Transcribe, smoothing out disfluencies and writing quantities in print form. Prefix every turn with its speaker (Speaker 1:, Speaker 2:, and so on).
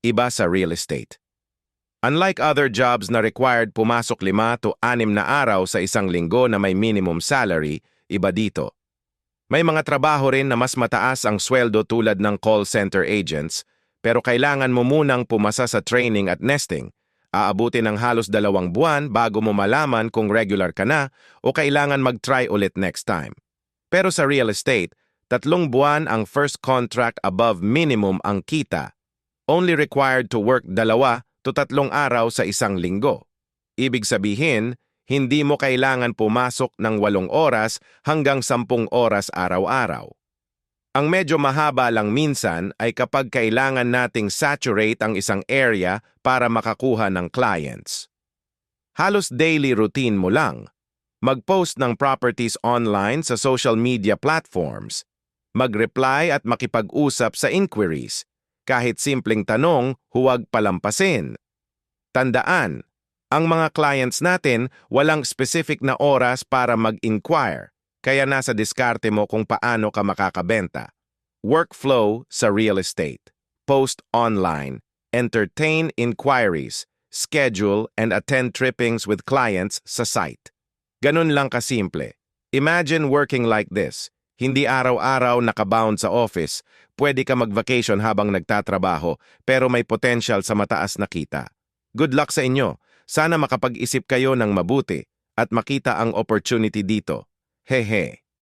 Speaker 1: iba sa real estate. Unlike other jobs na required pumasok 5 to 6 na araw sa isang linggo na may minimum salary, iba dito. May mga trabaho rin na mas mataas ang sweldo tulad ng call center agents, pero kailangan mo munang pumasa sa training at nesting. Aabutin ng halos 2 buwan bago mo malaman kung regular ka na o kailangan mag-try ulit next time. Pero sa real estate, 3 buwan ang first contract above minimum ang kita. Only required to work 2 to 3 araw sa isang linggo. Ibig sabihin, hindi mo kailangan pumasok ng 8 oras hanggang 10 oras araw-araw. Ang medyo mahaba lang minsan ay kapag kailangan nating saturate ang isang area para makakuha ng clients. Halos daily routine mo lang. Mag-post ng properties online sa social media platforms. Mag-reply at makipag-usap sa inquiries. Kahit simpleng tanong, huwag palampasin. Tandaan, ang mga clients natin walang specific na oras para mag-inquire, kaya nasa diskarte mo kung paano ka makakabenta. Workflow sa real estate. Post online. Entertain inquiries. Schedule and attend trippings with clients sa site. Ganun lang kasimple. Imagine working like this. Hindi araw-araw nakabound sa office. Pwede ka mag-vacation habang nagtatrabaho, pero may potential sa mataas na kita. Good luck sa inyo. Sana makapag-isip kayo ng mabuti at makita ang opportunity dito. Hehe.